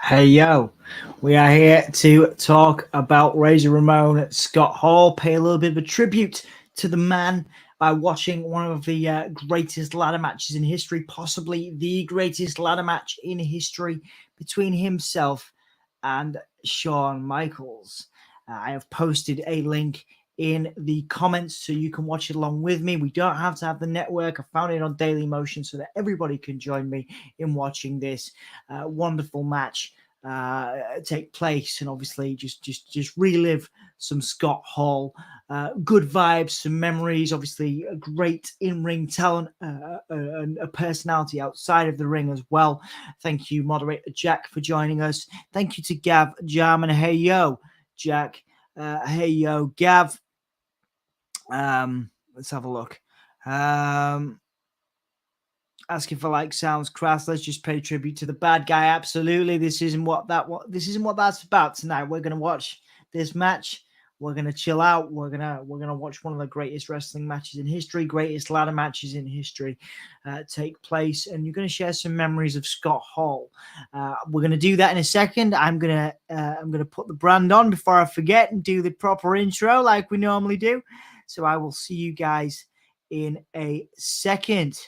Hey yo, we are here to talk about Razor Ramon, Scott Hall, pay a little bit of a tribute to the man by watching one of the greatest ladder matches in history, possibly the greatest ladder match in history between himself and Shawn Michaels. I have posted a link in the comments so you can watch it along with me. We don't have to have the network. I found it on Daily Motion so that everybody can join me in watching this wonderful match take place, and obviously just relive some Scott Hall good vibes, some memories. Obviously, a great in-ring talent and a personality outside of the ring as well. Thank you, moderator Jack, for joining us. Thank you to Gav, Jam, and Hey Yo, Jack. Hey Yo, Gav. Let's have a look. Asking for like sounds crass. Let's just pay tribute to the bad guy. Absolutely, this isn't what that's about tonight. We're gonna watch this match. We're gonna chill out. We're gonna watch one of the greatest wrestling matches in history, greatest ladder matches in history, take place, and you're gonna share some memories of Scott Hall. We're gonna do that in a second. I'm gonna put the brand on before I forget and do the proper intro like we normally do. So I will see you guys in a second.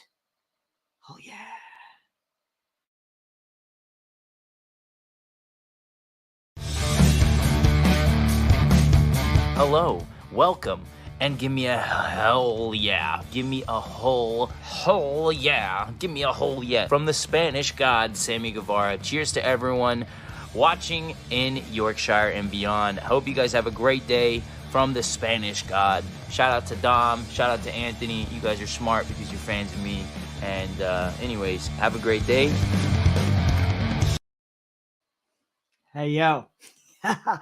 Oh, yeah. Hello, welcome, and give me a hell yeah. Give me a whole yeah. Give me a whole yeah. From the Spanish god, Sammy Guevara. Cheers to everyone watching in Yorkshire and beyond. Hope you guys have a great day from the Spanish god. Shout out to Dom. Shout out to Anthony. You guys are smart because you're fans of me. And anyways, have a great day. Hey, yo. I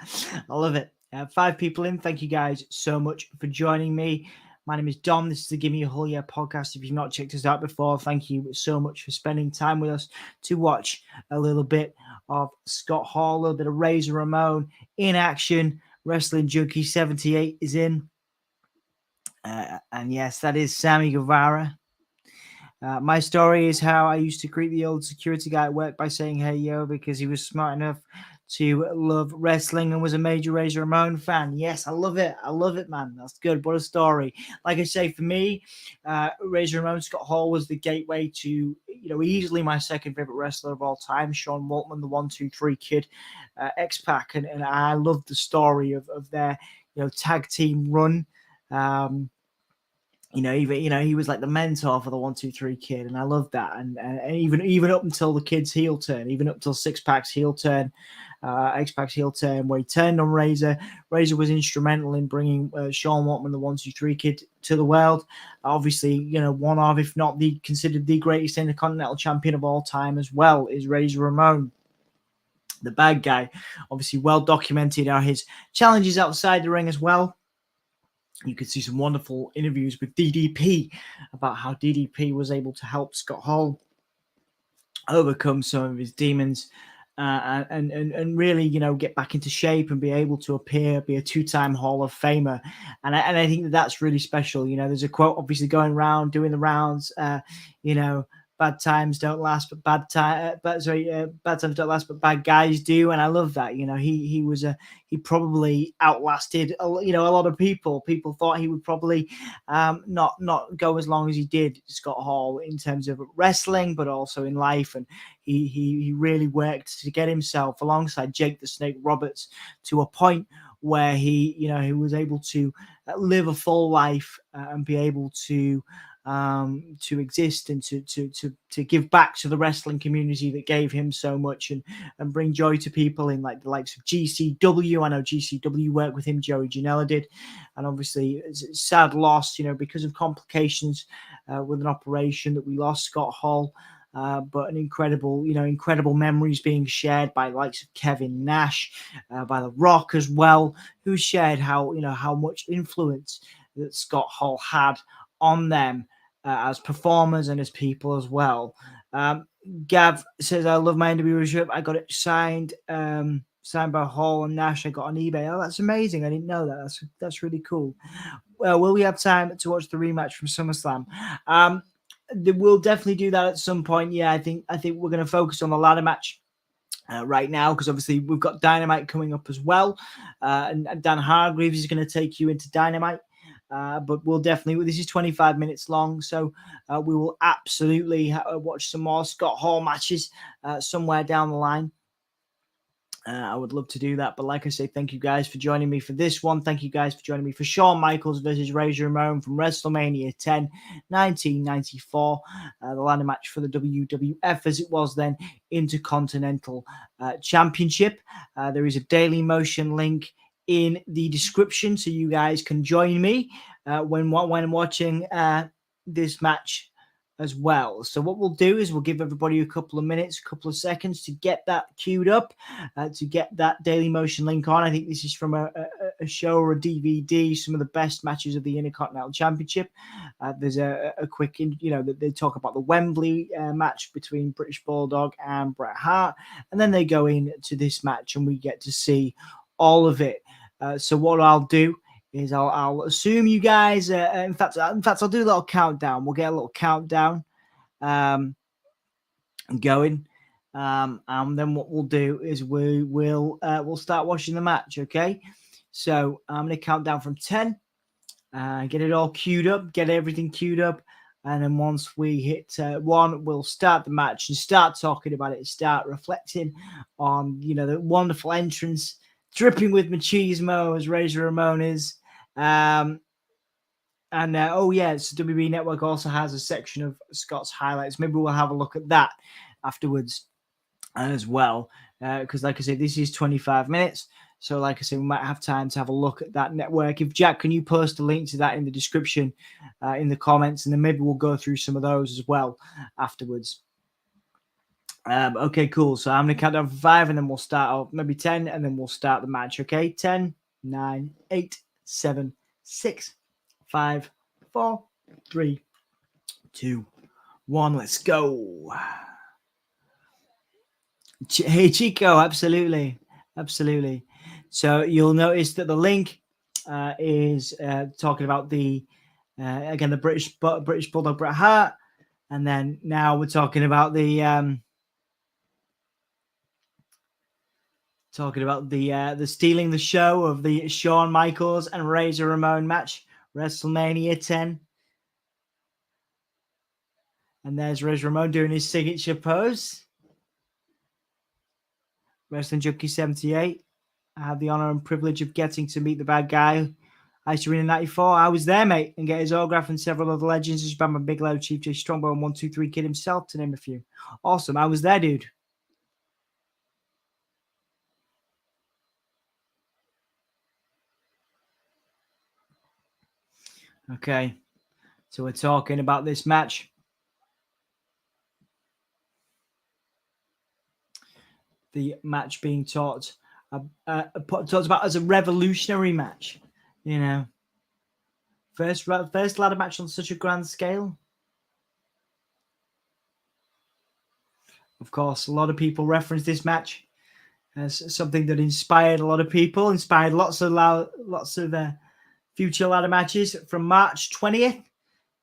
love it. 5 people in. Thank you guys so much for joining me. My name is Dom. This is the Give Me a Whole Yeah podcast. If you've not checked us out before, thank you so much for spending time with us to watch a little bit of Scott Hall, a little bit of Razor Ramon in action. Wrestling Junkie 78 is in. And yes, that is Sammy Guevara. My story is how I used to greet the old security guy at work by saying "Hey yo" because he was smart enough to love wrestling and was a major Razor Ramon fan. Yes, I love it, man. That's good. What a story! Like I say, for me, Razor Ramon, Scott Hall was the gateway to easily my second favorite wrestler of all time, Shawn Waltman, the 1-2-3 Kid, X-Pac, and I love the story of their tag team run. He was like the mentor for the 1-2-3 Kid, and I love that. And even up until the Kid's heel turn, even up until Six-Pack's heel turn, X-Pac's heel turn, where he turned on Razor. Razor was instrumental in bringing Shawn Waltman, the 1-2-3 Kid, to the world. Obviously, one of, if not the considered the greatest Intercontinental Champion of all time as well, is Razor Ramon. The bad guy. Obviously, well documented are his challenges outside the ring as well. You could see some wonderful interviews with DDP about how DDP was able to help Scott Hall overcome some of his demons and really, get back into shape and be able to be a 2-time Hall of Famer. And I think that's really special. There's a quote obviously going around, doing the rounds, bad times don't last, but bad times don't last, but bad guys do. And I love that. He probably outlasted a lot of people. People thought he would probably not go as long as he did, Scott Hall, in terms of wrestling, but also in life. And he really worked to get himself alongside Jake the Snake Roberts to a point where he was able to live a full life and be able to exist and to give back to the wrestling community that gave him so much and bring joy to people in like the likes of GCW. I know GCW worked with him, Joey Janela did, and obviously it's a sad loss, because of complications with an operation that we lost Scott Hall. But an incredible memories being shared by the likes of Kevin Nash, by The Rock as well, who shared how much influence that Scott Hall had on them as performers and as people as well. Gav says, I love my interviewership. I got it signed by Hall and Nash. I got on eBay. Oh, that's amazing. I didn't know that. That's really cool. Will we have time to watch the rematch from SummerSlam? We'll definitely do that at some point. Yeah, I think we're going to focus on the ladder match right now, because obviously we've got Dynamite coming up as well, and Dan Hargreaves is going to take you into Dynamite. But we'll definitely, this is 25 minutes long, so we will absolutely watch some more Scott Hall matches somewhere down the line. I would love to do that. But like I say, thank you guys for joining me for this one. Thank you guys for joining me for Shawn Michaels versus Razor Ramon from WrestleMania 10, 1994. The ladder match for the WWF, as it was then, Intercontinental Championship. There is a Daily Motion link in the description, so you guys can join me when watching this match as well. So what we'll do is we'll give everybody a couple of minutes, a couple of seconds to get that queued up, to get that Daily Motion link on. I think this is from a show or a DVD, some of the best matches of the Intercontinental Championship. There's a quick, they talk about the Wembley match between British Bulldog and Bret Hart, and then they go into this match and we get to see all of it. So what I'll do is I'll assume you guys, in fact, I'll do a little countdown. We'll get a little countdown going. And then what we'll do is we'll start watching the match, okay? So I'm going to count down from 10, get it all queued up, get everything queued up. And then once we hit 1, we'll start the match and start talking about it, start reflecting on, the wonderful entrance, dripping with machismo as Razor Ramon is. So WWE Network also has a section of Scott's highlights. Maybe we'll have a look at that afterwards as well. Because like I said, this is 25 minutes. So like I said, we might have time to have a look at that network. If Jack, can you post a link to that in the description, in the comments, and then maybe we'll go through some of those as well afterwards. Okay, cool. So I'm going to count down from 5 and then we'll start off, maybe 10, and then we'll start the match. Okay, 10, 9, 8, 7, 6, 5, 4, 3, 2, 1. Let's go. Hey, Chico, absolutely. So you'll notice that the link is talking about the British Bulldog Bret Hart, and then now we're talking about the stealing the show of the Shawn Michaels and Razor Ramon match, WrestleMania 10. And there's Razor Ramon doing his signature pose. Wrestling Junkie 78. I had the honor and privilege of getting to meet the bad guy. Ice Arena 94. I was there, mate, and get his autograph and several other legends, such as Bam Big Low, Chief J Strongbow, and 123 Kid himself, to name a few. Awesome. I was there, dude. Okay. So we're talking about this match. The match being talked about as a revolutionary match, first ladder match on such a grand scale. Of course, a lot of people reference this match as something that inspired a lot of people, inspired lots of future ladder matches. From March 20th,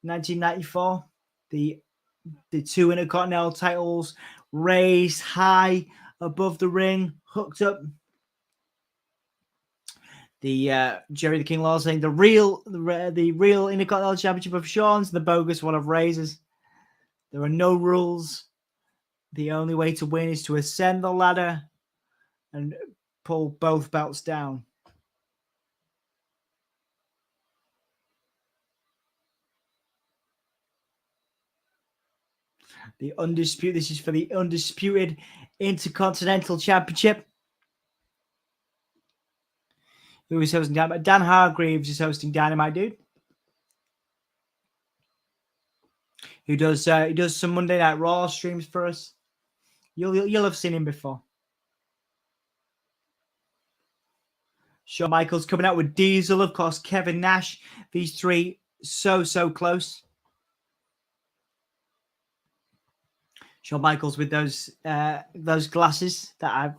1994, the two Intercontinental titles raised high above the ring, hooked up. The Jerry the King Law saying the real Intercontinental Championship of Shawn's, the bogus one of Razor's. There are no rules. The only way to win is to ascend the ladder and pull both belts down. This is for the undisputed Intercontinental Championship. Who is hosting Dynamite? Dan Hargreaves is hosting Dynamite, dude. He does some Monday Night Raw streams for us. You'll have seen him before. Shawn Michaels coming out with Diesel, of course, Kevin Nash. These three so close. Shawn Michaels with those glasses that I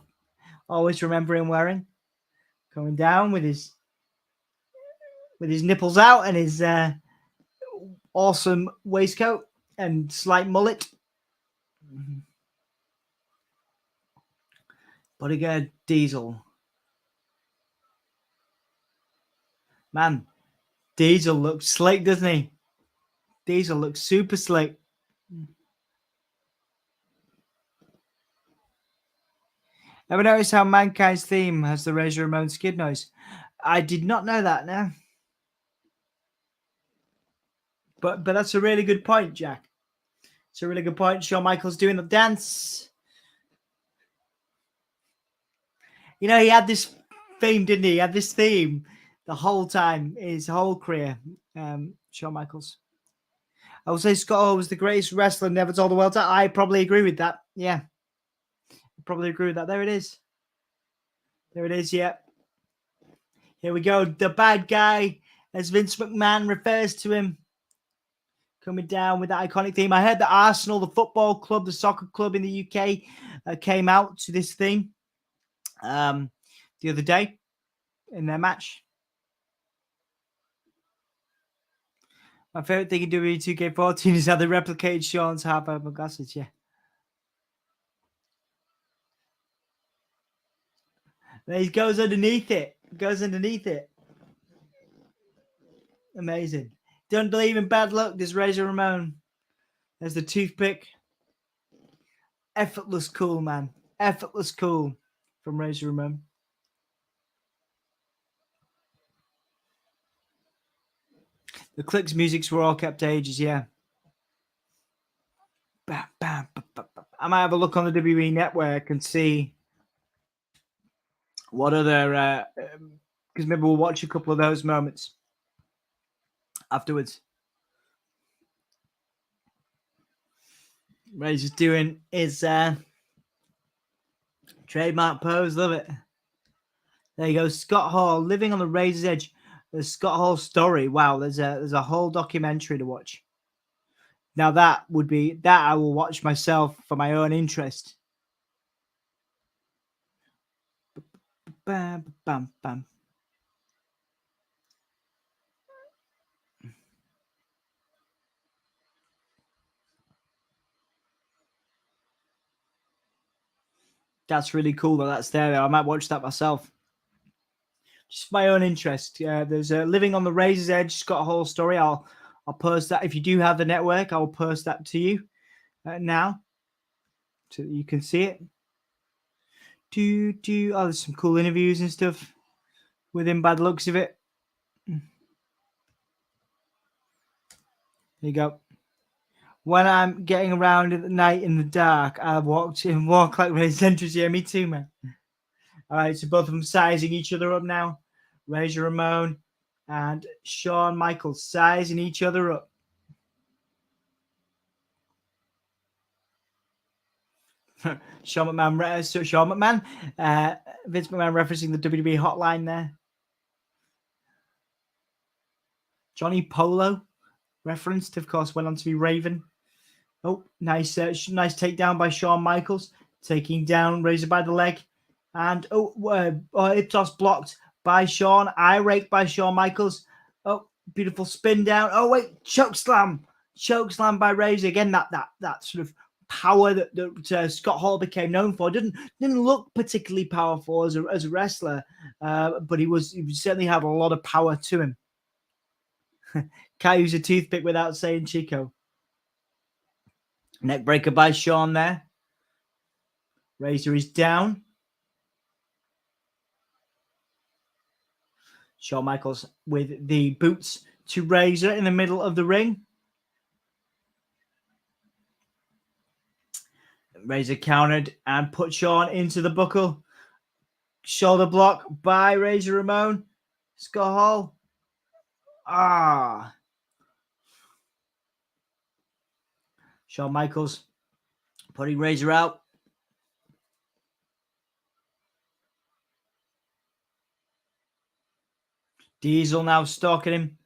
always remember him wearing, coming down with his nipples out and his awesome waistcoat and slight mullet. Bodyguard Diesel. Man, Diesel looks slick, doesn't he? Diesel looks super slick. Ever notice how Mankind's theme has the Razor Ramon skid noise? I did not know that, no. But that's a really good point, Jack. It's a really good point. Shawn Michaels doing the dance. You know, he had this theme, didn't he? He had this theme the whole time, his whole career, Shawn Michaels. I would say Scott Hall was the greatest wrestler never told the world. I probably agree with that. Yeah. I probably agree with that. There it is. There it is, yeah. Here we go. The bad guy, as Vince McMahon refers to him, coming down with that iconic theme. I heard that Arsenal, the football club, the soccer club in the UK, came out to this theme the other day in their match. My favorite thing in WWE 2K14 is how they replicated Shawn's half open glasses. Yeah. Then he goes underneath it. Amazing. Don't believe in bad luck. There's Razor Ramon. There's the toothpick. Effortless cool, man. Effortless cool from Razor Ramon. The clicks musics were all kept ages, yeah. Bam, bam, bam, bam, bam. I might have a look on the WWE network and see what other, because maybe we'll watch a couple of those moments afterwards. Razor's doing his trademark pose. Love it. There you go. Scott Hall, living on the razor's edge. The Scott Hall story. Wow, there's a whole documentary to watch. Now that I will watch myself for my own interest. Bam, bam, bam. That's really cool that that's there. I might watch that myself. Just my own interest. There's a Living on the Razor's Edge Scott Hall story. I'll post that. If you do have the network, I'll post that to you now so that you can see it. Oh, there's some cool interviews and stuff with him by the looks of it. There you go. When I'm getting around at night in the dark, I walk like Razor's entrance. Yeah, me too, man. All right, so both of them sizing each other up now. Razor Ramon and Shawn Michaels sizing each other up. Shawn McMahon, Vince McMahon referencing the WWE hotline there. Johnny Polo referenced, of course, went on to be Raven. Oh, nice takedown by Shawn Michaels, taking down Razor by the leg. And hip toss blocked by Shawn. Eye rake by Shawn Michaels. Oh, beautiful spin down. Oh, wait, choke slam by Razor. Again, that sort of power that Scott Hall became known for. Didn't look particularly powerful as a wrestler, but he certainly had a lot of power to him. Can't use a toothpick without saying Chico. Neck breaker by Shawn there. Razor is down. Shawn Michaels with the boots to Razor in the middle of the ring. Razor countered and put Shawn into the buckle. Shoulder block by Razor Ramon. Scott Hall. Shawn Michaels putting Razor out. Diesel now stalking him.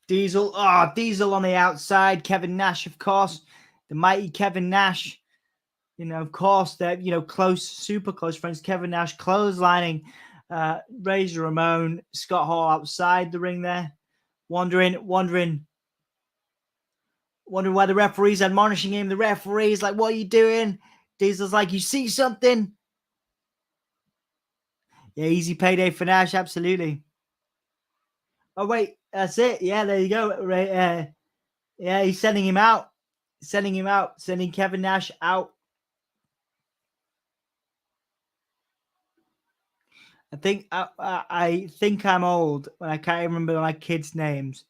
Diesel on the outside. Kevin Nash, of course. The mighty Kevin Nash. Of course, they're, close, super close friends. Kevin Nash clotheslining Razor Ramon. Scott Hall outside the ring there. Wondering why the referee's admonishing him. The referee's like, what are you doing? Diesel's like, you see something? Yeah, easy payday for Nash, absolutely. Oh wait, that's it. Yeah, there you go. Right, yeah, he's sending him out. Sending Kevin Nash out. I think I'm old when I can't remember my kids' names.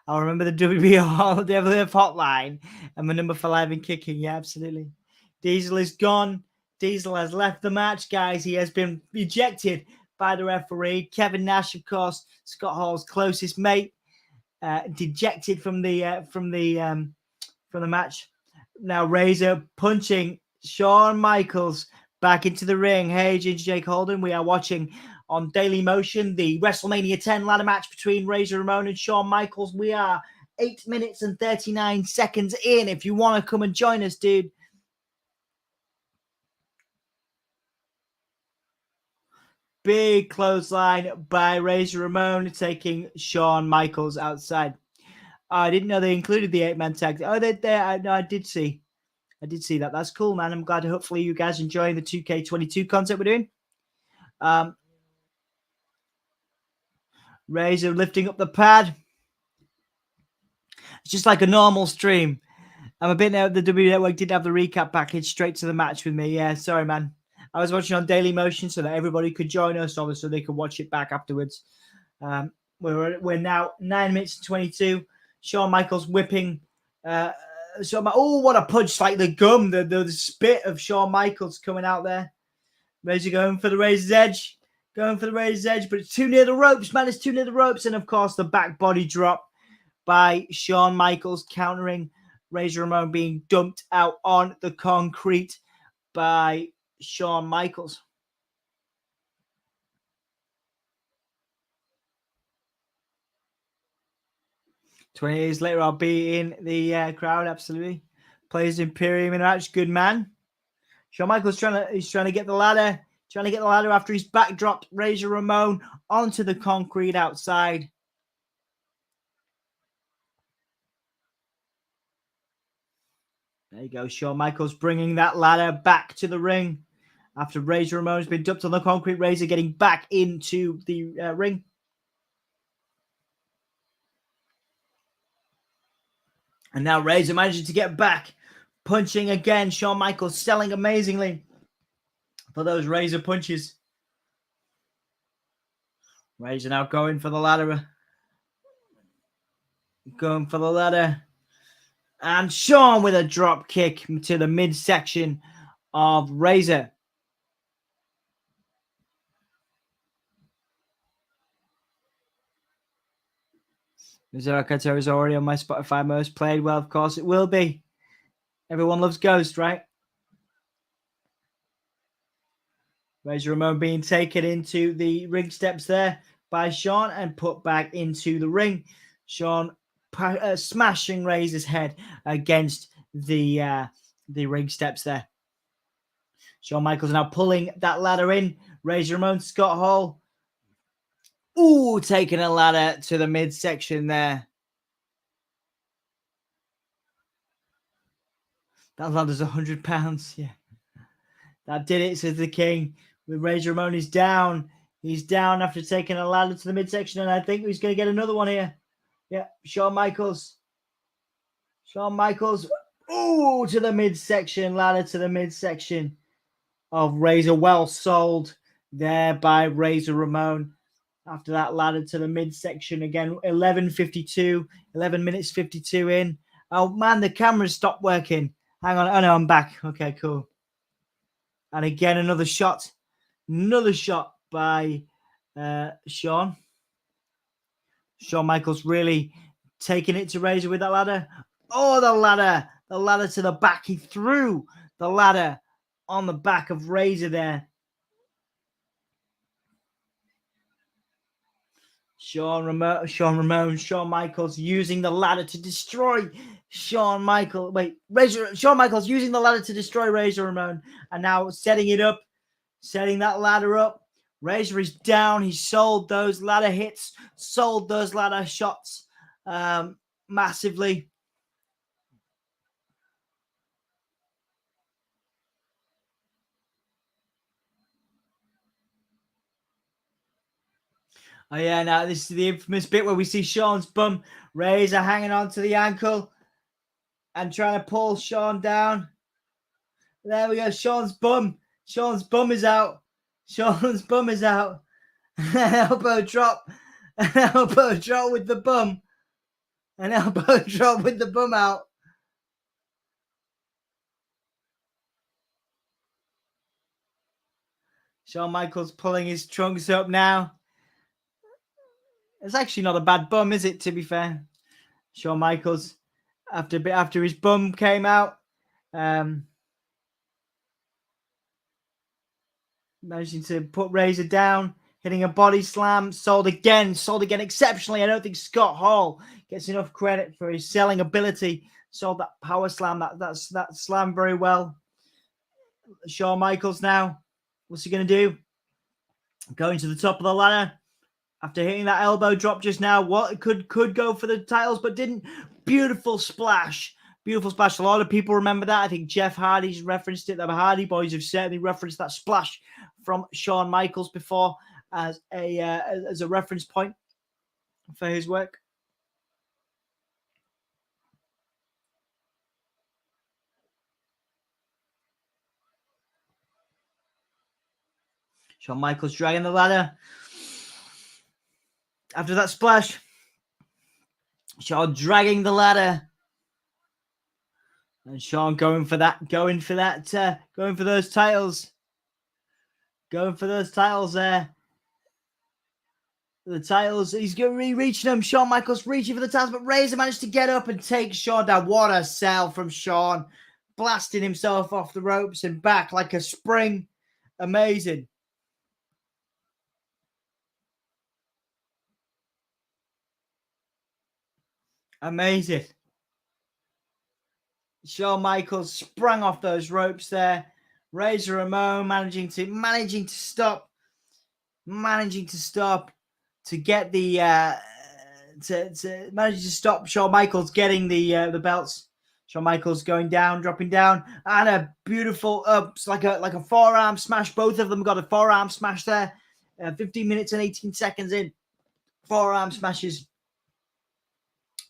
I'll remember the WWF hotline and my number for live and kicking. Yeah, absolutely. Diesel is gone. Diesel has left the match, guys. He has been ejected by the referee. Kevin Nash, of course, Scott Hall's closest mate, dejected from the match. Now Razor punching Shawn Michaels back into the ring. Hey, Ginger Jake Holden. We are watching on Daily Motion the WrestleMania 10 ladder match between Razor Ramon and Shawn Michaels. We are 8 minutes and 39 seconds in. If you want to come and join us, dude. Big clothesline by Razor Ramon taking Shawn Michaels outside. I didn't know they included the 8-man tag. Oh, no, I did see. That. That's cool, man. I'm glad. Hopefully, you guys enjoying the 2K22 content we're doing. Razor lifting up the pad. It's just like a normal stream. I'm a bit now. The W Network did have the recap package straight to the match with me. Yeah, sorry, man. I was watching on Daily Motion so that everybody could join us, obviously, so they could watch it back afterwards. We're now 9 minutes and 22. Shawn Michaels whipping. What a punch! Like the gum, the spit of Shawn Michaels coming out there. Razor going for the Razor's Edge. But it's too near the ropes, man. It's too near the ropes. And of course, the back body drop by Shawn Michaels, countering Razor Ramon being dumped out on the concrete by Shawn Michaels. 20 years later, I'll be in the crowd, absolutely. Plays Imperium in a match, good man. Shawn Michaels trying to get the ladder. After he's backdropped Razor Ramon onto the concrete outside. There you go. Shawn Michaels bringing that ladder back to the ring after Razor Ramon has been dumped on the concrete. Razor getting back into the ring. And now Razor manages to get back. Punching again. Shawn Michaels selling amazingly for those Razor punches. Razor now going for the ladder. And Shawn with a drop kick to the midsection of Razor. Mizora Kato is already on my Spotify most played. Well, of course it will be. Everyone loves Ghost, right? Razor Ramon being taken into the ring steps there by Shawn and put back into the ring. Shawn smashing Razor's head against the ring steps there. Shawn Michaels now pulling that ladder in. Razor Ramon, Scott Hall. Ooh, taking a ladder to the midsection there. That ladder's 100 pounds. Yeah. That did it, says the King. With Razor Ramon is down. He's down after taking a ladder to the midsection, and I think he's going to get another one here. Yeah, Shawn Michaels. Ooh, to the midsection. Ladder to the midsection of Razor. Well sold there by Razor Ramon. After that ladder to the midsection again. 11 minutes 52 in. Oh, man, the camera's stopped working. Hang on. Oh, no, I'm back. Okay, cool. And again, another shot by Shawn. Shawn Michaels really taking it to Razor with that ladder. Oh, the ladder to the back. He threw the ladder on the back of Razor there. Shawn Michaels using the ladder to destroy Shawn Michaels using the ladder to destroy Razor Ramon, and now setting that ladder up. Razor is down. He sold those ladder hits, sold those ladder shots massively. Oh yeah, now this is the infamous bit where we see Shawn's bum. Razor hanging on to the ankle and trying to pull Shawn down. There we go. Shawn's bum. Shawn's bum is out. Shawn's bum is out. Elbow drop. An elbow drop with the bum. An elbow drop with the bum out. Shawn Michaels pulling his trunks up now. It's actually not a bad bum, is it, to be fair? Shawn Michaels, after his bum came out, managing to put Razor down, hitting a body slam, sold again exceptionally. I don't think Scott Hall gets enough credit for his selling ability. Sold that power slam, that slam very well. Shawn Michaels now, what's he going to do? Going to the top of the ladder. After hitting that elbow drop just now, what could go for the titles, but didn't. Beautiful splash. Beautiful splash. A lot of people remember that. I think Jeff Hardy's referenced it. The Hardy Boys have certainly referenced that splash from Shawn Michaels before as a reference point for his work. Shawn Michaels dragging the ladder. After that splash, Shawn dragging the ladder. And Shawn going for those titles. Going for those titles there. The titles, he's going to be reaching them. Shawn Michaels reaching for the titles, but Razor managed to get up and take Shawn down. What a sell from Shawn. Blasting himself off the ropes and back like a spring. Amazing. Amazing. Shawn Michaels sprang off those ropes there. Razor Ramon managing to stop to get the to manage to stop Shawn Michaels getting the belts. Shawn Michaels going down, dropping down, and a beautiful like a forearm smash. Both of them got a forearm smash there. 15 minutes and 18 seconds in. Forearm smashes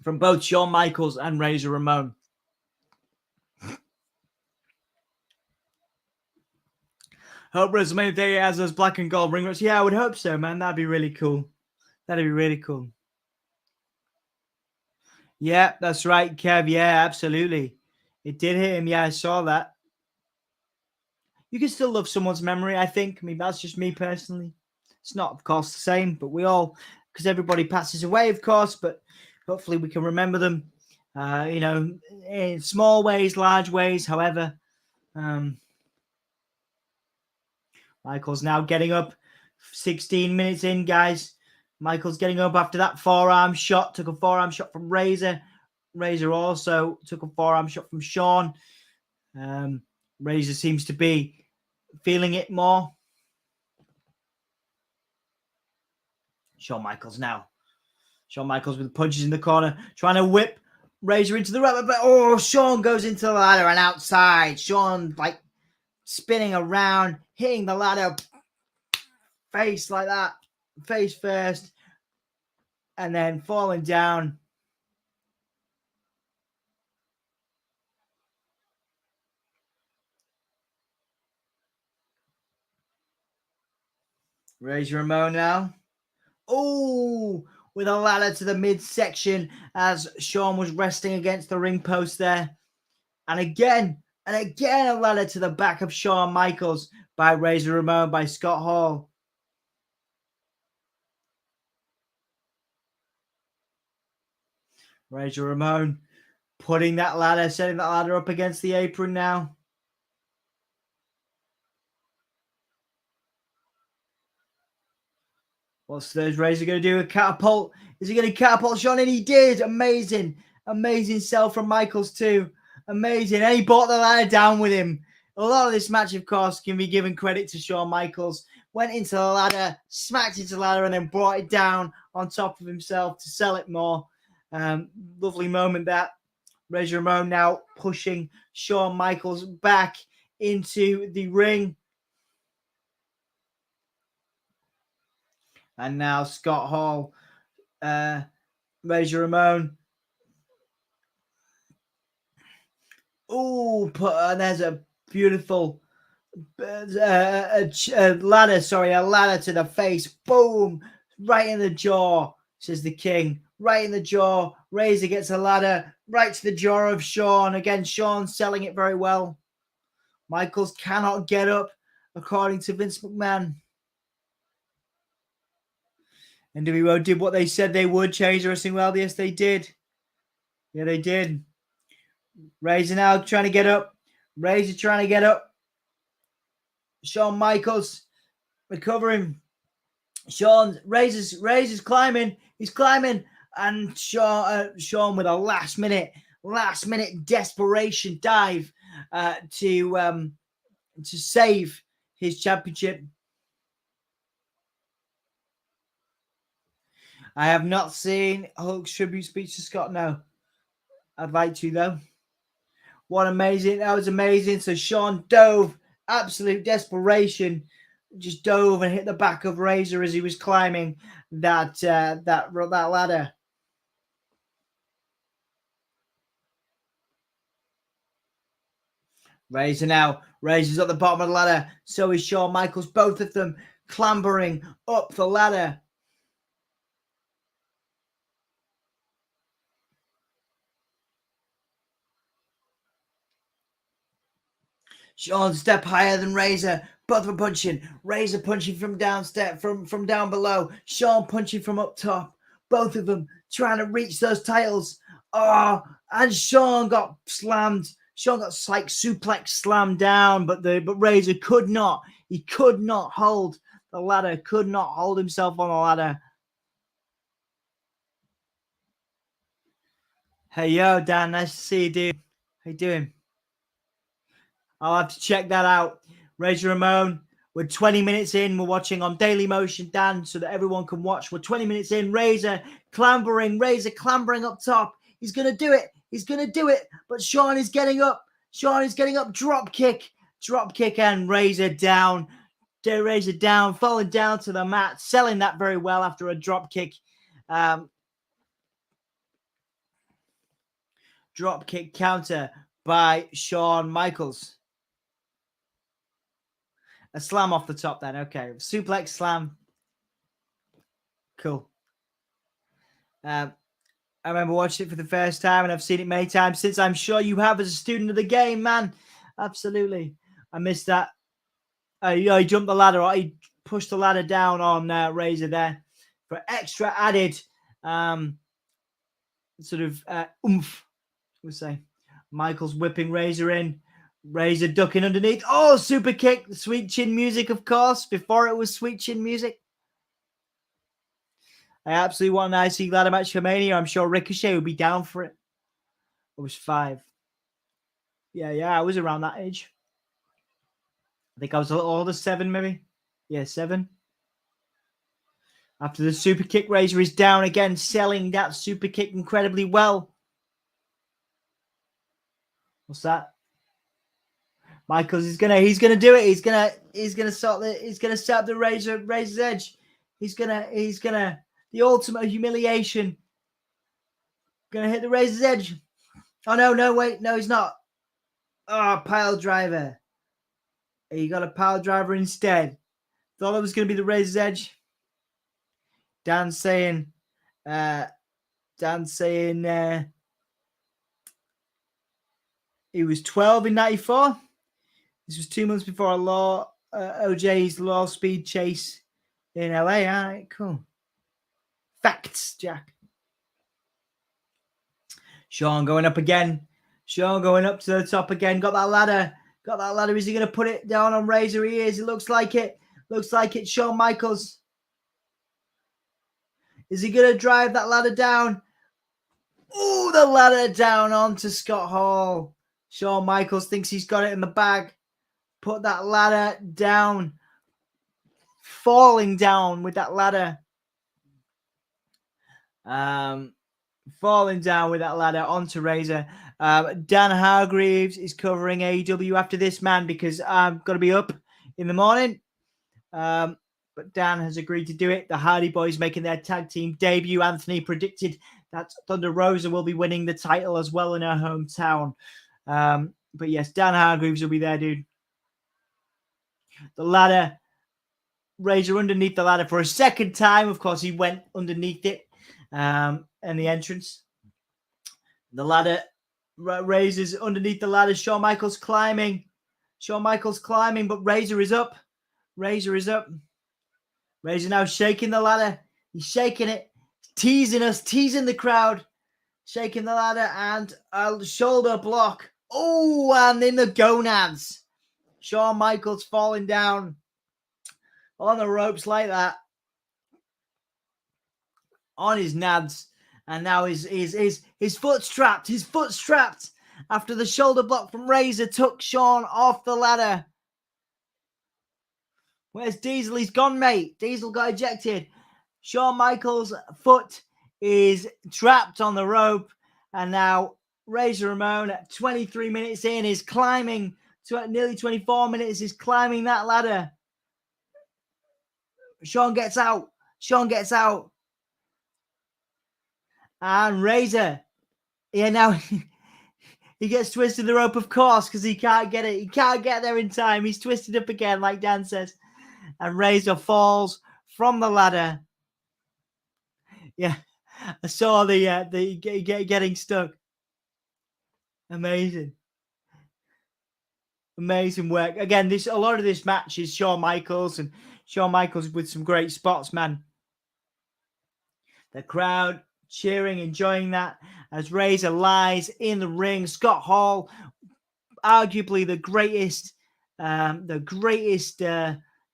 from both Shawn Michaels and Razor Ramon. Hope WrestleMania Day has those black and gold ring ropes. Yeah, I would hope so, man. That'd be really cool. That'd be really cool. Yeah, that's right, Kev. Yeah, absolutely. It did hit him. Yeah, I saw that. You can still love someone's memory, I think. I mean, that's just me personally. It's not, of course, the same, but we all, because everybody passes away, of course, but hopefully we can remember them, in small ways, large ways, however. Michael's now getting up 16 minutes in, guys. Michael's getting up after that forearm shot. Took a forearm shot from Razor. Razor also took a forearm shot from Shawn. Razor seems to be feeling it more. Shawn Michaels now. Shawn Michaels with punches in the corner. Trying to whip Razor into the rubber. But Shawn goes into the ladder and outside. Shawn like spinning around, hitting the ladder face like that. Face first. And then falling down. Razor Ramon now. Oh, with a ladder to the midsection as Shawn was resting against the ring post there. And again, a ladder to the back of Shawn Michaels by Razor Ramon, by Scott Hall. Razor Ramon setting that ladder up against the apron now. What's those Razor going to do? A catapult? Is he going to catapult Shawn? And he did. Amazing sell from Michaels too. Amazing. And he brought the ladder down with him. A lot of this match, of course, can be given credit to Shawn Michaels. Went into the ladder, smacked into the ladder, and then brought it down on top of himself to sell it more. Lovely moment that. Razor Ramon now pushing Shawn Michaels back into the ring. And now Scott Hall, Razor Ramon. Oh, and there's a beautiful a ladder. Sorry, a ladder to the face. Boom, right in the jaw, says the king. Right in the jaw. Razor gets a ladder right to the jaw of Shawn. Again, Shawn selling it very well. Michaels cannot get up, according to Vince McMahon. NWO did what they said they would, change the wrestling world. Yes, they did. Yeah, they did. Razor now trying to get up. Razor trying to get up. Shawn Michaels recovering. Razor's climbing. He's climbing. And Shawn with a last minute desperation dive to save his championship. I have not seen Hulk's tribute speech to Scott. No, I'd like to though. What amazing! That was amazing. So Shawn dove, absolute desperation, just dove and hit the back of Razor as he was climbing that ladder. Razor now. Razor's at the bottom of the ladder. So is Shawn Michaels. Both of them clambering up the ladder. Shawn step higher than Razor. Both of them punching. Razor punching from downstep, from down below. Shawn punching from up top. Both of them trying to reach those titles. Oh, and Shawn got slammed. Shawn got like suplex slammed down, but Razor could not. He could not hold the ladder. Could not hold himself on the ladder. Hey yo, Dan, nice to see you, dude. How you doing? I'll have to check that out. Razor Ramon, we're 20 minutes in. We're watching on Daily Motion, Dan, so that everyone can watch. We're 20 minutes in. Razor clambering up top. He's going to do it. He's going to do it. But Shawn is getting up. Shawn is getting up. Drop kick, and Razor down. Razor down, falling down to the mat, selling that very well after a drop kick. Drop kick counter by Shawn Michaels. A slam off the top then. Okay. Suplex slam. Cool. I remember watching it for the first time, and I've seen it many times since. I'm sure you have as a student of the game, man. Absolutely. I missed that. He jumped the ladder. He pushed the ladder down on Razor there for extra added sort of oomph, we'll say. Michaels whipping Razor in. Razor ducking underneath. Oh, super kick. Sweet chin music, of course, before it was sweet chin music. I absolutely want an IC ladder match for Mania. I'm sure Ricochet would be down for it. I was 5. Yeah, I was around that age. I think I was a little older, 7 maybe. Yeah, 7. After the super kick, Razor is down again, selling that super kick incredibly well. What's that? Michaels is he's gonna do it. He's gonna set up the Razor's edge. He's gonna the ultimate humiliation. Gonna hit the Razor's edge. Oh no, wait, no, he's not. Oh, pile driver. He got a pile driver instead. Thought it was gonna be the Razor's edge. Dan saying he was 12 in 94. This was 2 months before OJ's Law Speed chase in LA. All right, cool. Facts, Jack. Shawn going up again. Shawn going up to the top again. Got that ladder. Is he going to put it down on Razor? He is. It looks like it. Shawn Michaels. Is he going to drive that ladder down? Oh, the ladder down onto Scott Hall. Shawn Michaels thinks he's got it in the bag. Put that ladder down. Falling down with that ladder. Falling down with that ladder onto Razor. Dan Hargreaves is covering AEW after this, man, because I've got to be up in the morning. but Dan has agreed to do it. The Hardy Boys making their tag team debut. Anthony predicted that Thunder Rosa will be winning the title as well in her hometown. But yes, Dan Hargreaves will be there, dude. The ladder. Razor underneath the ladder for a second time. Of course, he went underneath it in the entrance. The ladder. Razor's underneath the ladder. Shawn Michaels climbing. But Razor is up. Razor now shaking the ladder. He's shaking it. Teasing us. Teasing the crowd. Shaking the ladder and a shoulder block. Oh, and in the gonads. Shawn Michaels falling down on the ropes like that. On his nads. And now his foot's trapped. His foot's trapped. After the shoulder block from Razor took Shawn off the ladder. Where's Diesel? He's gone, mate. Diesel got ejected. Shawn Michaels' foot is trapped on the rope. And now Razor Ramon at 23 minutes in is climbing to nearly 24 minutes is climbing that ladder. Shawn gets out. And Razor. Yeah, now he gets twisted the rope, of course, because he can't get it. He can't get there in time. He's twisted up again, like Dan says. And Razor falls from the ladder. Yeah, I saw the getting stuck. Amazing work. Again, a lot of this match is Shawn Michaels with some great spots, man. The crowd cheering, enjoying that as Razor lies in the ring. Scott Hall, arguably the greatest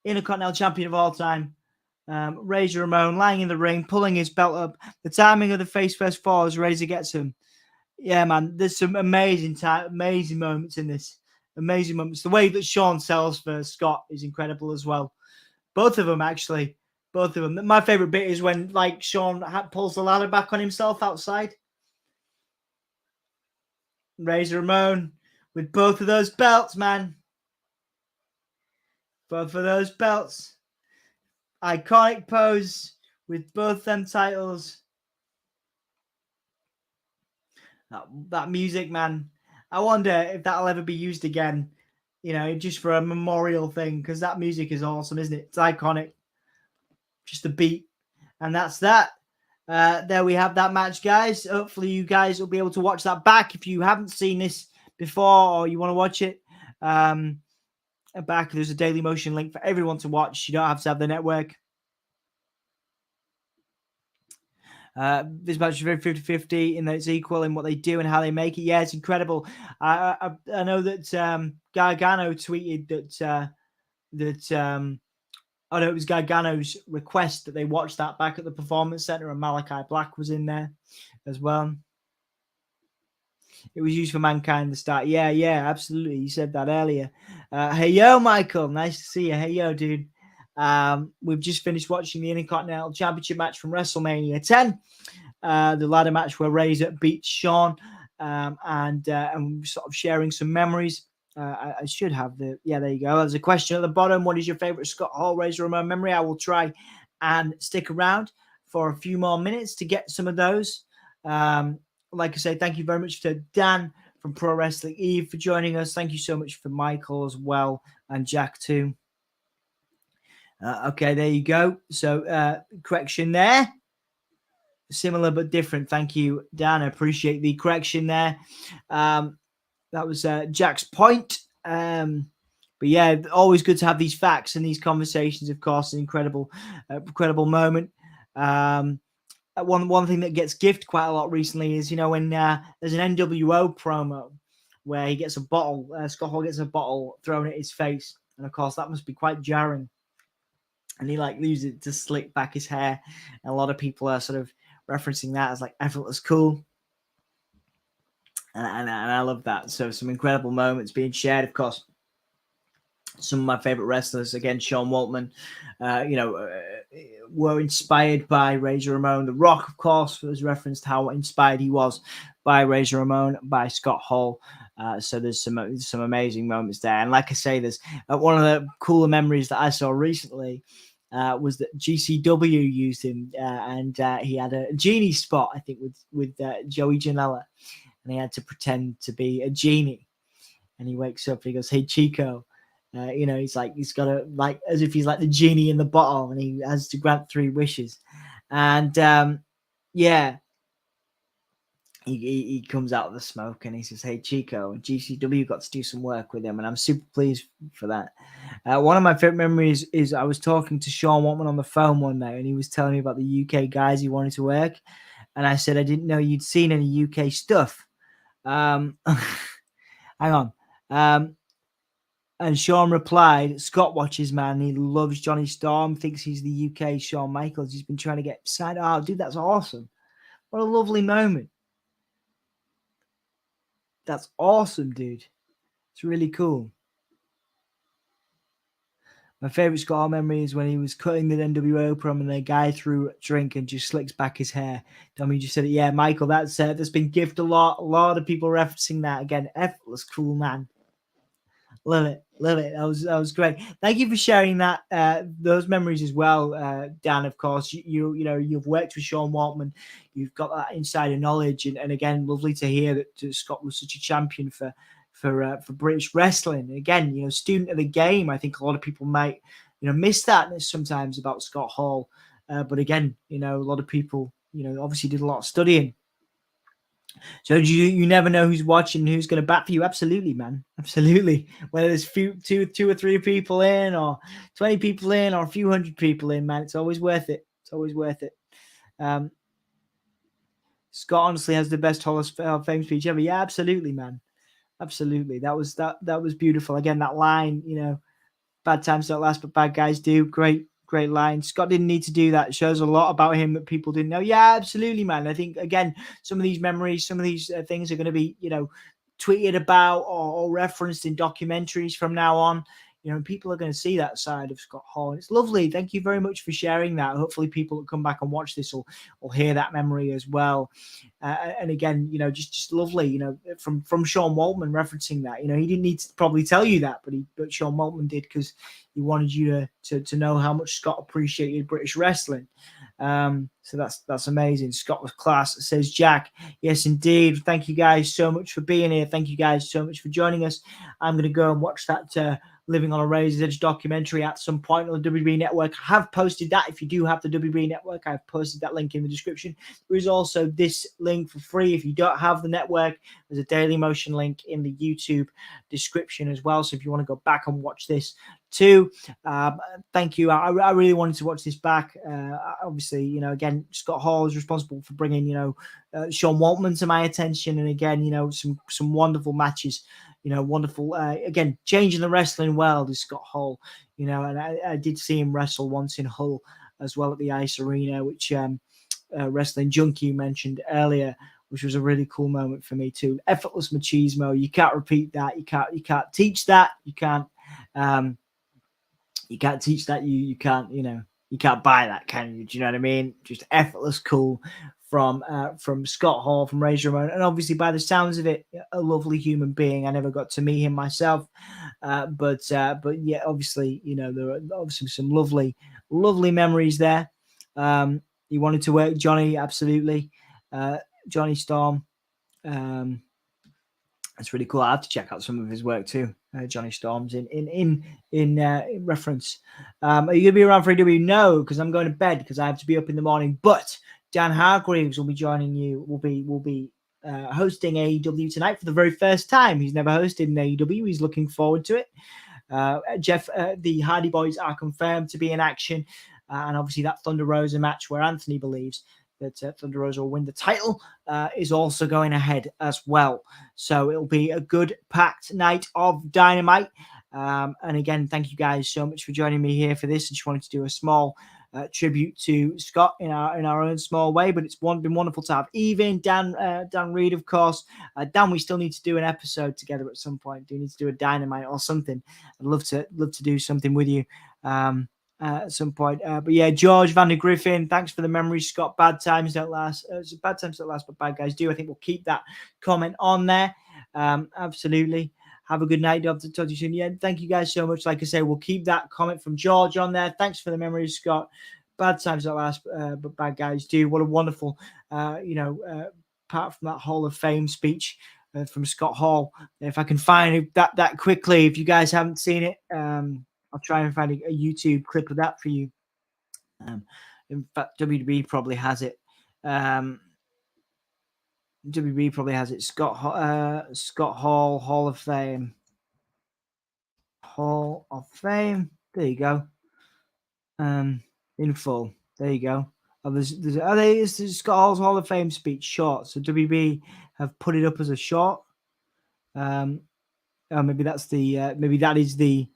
Intercontinental Champion of all time. Razor Ramon lying in the ring, pulling his belt up. The timing of the face first fall as Razor gets him. Yeah, man, there's some amazing moments in this. Amazing moments. The way that Shawn sells for Scott is incredible as well. Both of them, actually. Both of them. My favorite bit is when, like, Shawn pulls the ladder back on himself outside. Razor Ramon with both of those belts, man. Both of those belts. Iconic pose with both them titles. That music, man. I wonder if that'll ever be used again, just for a memorial thing, because that music is awesome, isn't it? It's iconic. Just the beat. And that's that. There we have that match, guys. Hopefully you guys will be able to watch that back if you haven't seen this before or you want to watch it. Back, there's a Daily Motion link for everyone to watch. You don't have to have the network. This match is very 50-50 in that it's equal in what they do and how they make it. Yeah, it's incredible. I know that Gargano tweeted that it was Gargano's request that they watch that back at the Performance Center, and Malachi Black was in there as well. It was used for Mankind at the start. Yeah, absolutely. You said that earlier. Hey, yo, Michael. Nice to see you. Hey, yo, dude. We've just finished watching the Intercontinental Championship match from WrestleMania 10. The ladder match where Razor beats Shawn, and sort of sharing some memories. I should have there you go. There's a question at the bottom. What is your favorite Scott Hall Razor Ramon memory? I will try and stick around for a few more minutes to get some of those. Like I say, thank you very much to Dan from Pro Wrestling Eve for joining us. Thank you so much for Michael as well, and Jack too. Okay, there you go. So correction there. Similar but different. Thank you, Dan. I appreciate the correction there. That was Jack's point. But yeah, always good to have these facts and these conversations, of course. An incredible moment. One thing that gets gifted quite a lot recently is, when there's an NWO promo where he gets a bottle, Scott Hall gets a bottle thrown at his face. And of course, that must be quite jarring. And he leaves it to slick back his hair. And a lot of people are sort of referencing that as effortless cool. And I love that. So some incredible moments being shared, of course. Some of my favorite wrestlers, again, Sean Waltman, were inspired by Razor Ramon. The Rock, of course, was referenced how inspired he was by Razor Ramon, by Scott Hall. So there's some amazing moments there. And like I say, there's one of the cooler memories that I saw recently was that GCW used him, and he had a genie spot, I think, with Joey Janela, and he had to pretend to be a genie. And he wakes up and he goes, "Hey Chico," he's like, he's got a, like, as if he's like the genie in the bottle, and he has to grant 3 wishes. And he comes out of the smoke and he says, "Hey Chico," and GCW got to do some work with him, and I'm super pleased for that. One of my favorite memories is I was talking to Shawn on the phone one night, and he was telling me about the UK guys he wanted to work, and I said, "I didn't know you'd seen any UK stuff." Hang on. And Shawn replied, "Scott watches, man. He loves Johnny Storm, thinks he's the UK Shawn Michaels. He's been trying to get signed." Oh, dude, that's awesome. What a lovely moment. That's awesome, dude. It's really cool. My favorite Scott memory is when he was cutting the NWO promo and the guy threw a drink and just slicks back his hair. Tommy just said, "Yeah, Michael, that's been gifted a lot. A lot of people referencing that. Again, effortless, cool man. Love it. That was great. Thank you for sharing that those memories as well, Dan. Of course, you've worked with Shawn Waltman. You've got that insider knowledge, and again, lovely to hear that Scott was such a champion for British wrestling. And again, student of the game. I think a lot of people might miss that sometimes about Scott Hall, but again, a lot of people obviously did a lot of studying. So you never know who's watching, who's going to bat for you. Absolutely, man. Absolutely. Whether there's two or three people in, or 20 people in, or a few hundred people in, man, it's always worth it. It's always worth it. Scott honestly has the best Hall of Fame speech ever. Yeah, absolutely, man. Absolutely. That was beautiful. Again, that line, bad times don't last, but bad guys do. Great line. Scott didn't need to do that. It shows a lot about him that people didn't know. Yeah, absolutely, man. I think, again, some of these memories, some of these things are going to be, tweeted about or referenced in documentaries from now on. People are going to see that side of Scott Hall. It's lovely. Thank you very much for sharing that. Hopefully people that come back and watch this will hear that memory as well. And again, just lovely, from Shawn Waltman referencing that. He didn't need to probably tell you that, but Shawn Waltman did, because he wanted you to know how much Scott appreciated British wrestling. So that's amazing. Scott was class, says Jack. Yes, indeed. Thank you guys so much for being here. Thank you guys so much for joining us. I'm going to go and watch that Living on a Razor's Edge documentary at some point on the WB Network. I have posted that. If you do have the WB Network, I've posted that link in the description. There is also this link for free. If you don't have the network, there's a Daily Motion link in the YouTube description as well. So if you want to go back and watch this too, thank you. I really wanted to watch this back. Obviously, again, Scott Hall is responsible for bringing, Shawn Waltman to my attention. And again, some wonderful matches. Wonderful, again, changing the wrestling world is Scott Hall, and I did see him wrestle once in Hull as well at the Ice Arena, which Wrestling Junkie mentioned earlier, which was a really cool moment for me too. Effortless machismo. You can't repeat that. You can't teach that. You can't teach that. You can't, you can't buy that, can you? Do you know what I mean? Just effortless cool from Scott Hall, from Razor Ramon, and obviously by the sounds of it, a lovely human being. I never got to meet him myself, but yeah, obviously, there are obviously some lovely memories there. He wanted to work Johnny, absolutely, Johnny Storm. It's really cool. I have to check out some of his work too. Johnny Storm's in reference. Are you gonna be around for AW? No, because I'm going to bed because I have to be up in the morning. But Dan Hargreaves will be joining you. Will be hosting AEW tonight for the very first time. He's never hosted an AEW. He's looking forward to it. Jeff, the Hardy Boys are confirmed to be in action, and obviously that Thunder Rosa match where Anthony believes that Thunder Rosa will win the title is also going ahead as well. So it'll be a good packed night of Dynamite. And again, thank you guys so much for joining me here for this. I just wanted to do a small tribute to Scott in our own small way, but it's been wonderful to have even Dan Reed, of course. Dan, we still need to do an episode together at some point. Do we need to do a Dynamite or something? I'd love to do something with you at some point. But yeah, George Vander Griffin, thanks for the memories, Scott. Bad times don't last. Bad times don't last, but bad guys do. I think we'll keep that comment on there. Absolutely. Have a good night. I'll talk to you soon. Yeah, thank you guys so much. Like I say, we'll keep that comment from George on there. Thanks for the memories, Scott. Bad times don't last, but bad guys do. What a wonderful, apart from that Hall of Fame speech from Scott Hall. If I can find that quickly, if you guys haven't seen it, I'll try and find a YouTube clip of that for you. In fact, WWE probably has it. WB probably has it. Scott Hall, Hall of Fame. Hall of Fame. There you go. In full. There you go. Oh, there's Scott Hall's Hall of Fame speech short. So WB have put it up as a short. Maybe that's the maybe that is the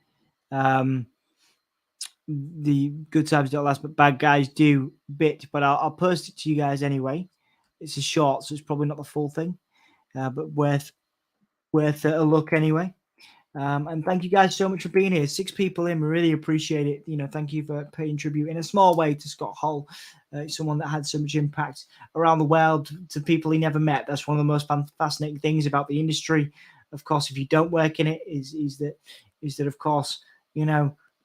good times don't last, but bad guys do bit. But I'll post it to you guys anyway. It's a short, so it's probably not the full thing, but worth a look anyway. And thank you guys so much for being here. 6 people in, we really appreciate it. Thank you for paying tribute in a small way to Scott Hall, someone that had so much impact around the world to people he never met. That's one of the most fascinating things about the industry. Of course, if you don't work in it, is that of course,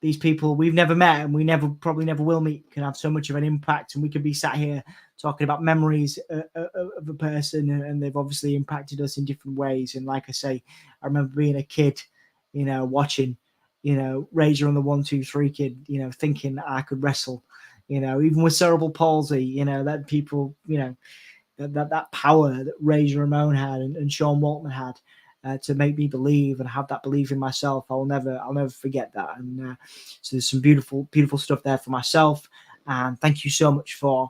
these people we've never met and we probably never will meet can have so much of an impact, and we can be sat here talking about memories of a person, and they've obviously impacted us in different ways. And like I say, I remember being a kid, watching, Razor and the 1-2-3 Kid, thinking that I could wrestle, even with cerebral palsy, that people, that power that Razor Ramon had and Shawn Waltman had. To make me believe and have that belief in myself. I'll never forget that. And so there's some beautiful stuff there for myself. And thank you so much for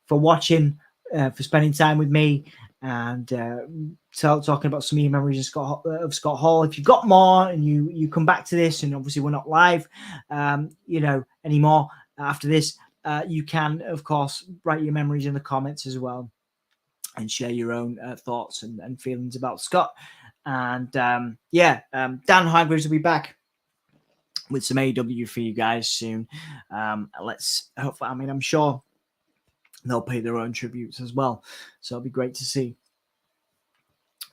watching, for spending time with me, and talking about some of your memories of Scott Hall. If you've got more and you come back to this, and obviously we're not live, anymore after this, you can of course write your memories in the comments as well, and share your own thoughts and feelings about Scott. And Dan Hargreaves will be back with some AEW for you guys soon. Let's hopefully, I'm sure they'll pay their own tributes as well. So it'll be great to see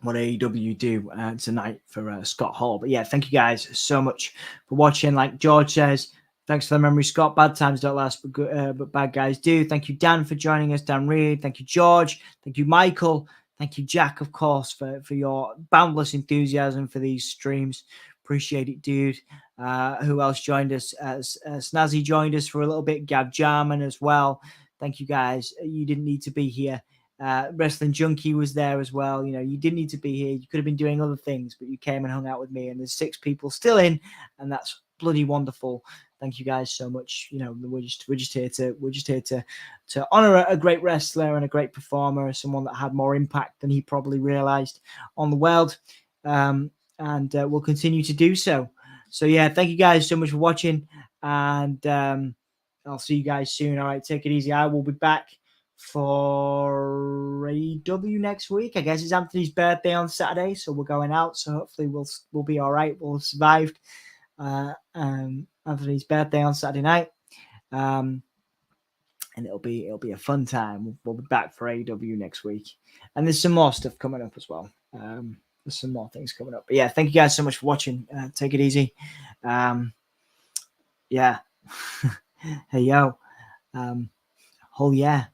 what AEW do tonight for Scott Hall. But yeah, thank you guys so much for watching. Like George says, thanks for the memory, Scott. Bad times don't last, but bad guys do. Thank you, Dan, for joining us. Dan Reed. Thank you, George. Thank you, Michael. Thank you, Jack, of course, for your boundless enthusiasm for these streams. Appreciate it, dude. Who else joined us? Snazzy joined us for a little bit. Gav Jarman as well. Thank you, guys. You didn't need to be here. Wrestling Junkie was there as well. You didn't need to be here. You could have been doing other things, but you came and hung out with me. And there's 6 people still in, and that's bloody wonderful. Thank you guys so much. We're just here to honor a great wrestler and a great performer, someone that had more impact than he probably realized on the world, and will continue to do so. So yeah, thank you guys so much for watching, and I'll see you guys soon. All right, take it easy. I will be back for AEW next week. I guess it's Anthony's birthday on Saturday, so we're going out. So hopefully we'll be all right. We'll have survived. Anthony's birthday on Saturday night, and it'll be a fun time. We'll be back for AEW next week, and there's some more stuff coming up as well. There's some more things coming up, but yeah, thank you guys so much for watching. Take it easy. Yeah. Hey yo, whole yeah.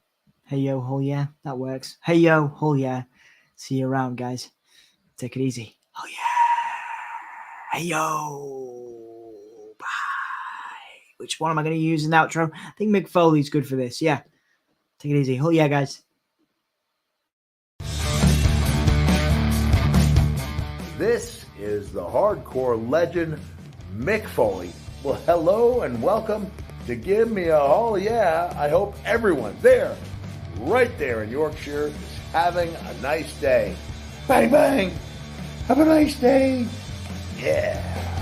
Hey yo, whole yeah. That works. Hey yo, whole yeah. See you around, guys. Take it easy. Oh yeah. Hey yo. Which one am I going to use in the outro? I think Mick Foley's good for this. Yeah. Take it easy. Oh, yeah, guys. This is the hardcore legend, Mick Foley. Well, hello and welcome to Give Me a Oh Yeah. I hope everyone there, right there in Yorkshire, is having a nice day. Bang, bang. Have a nice day. Yeah.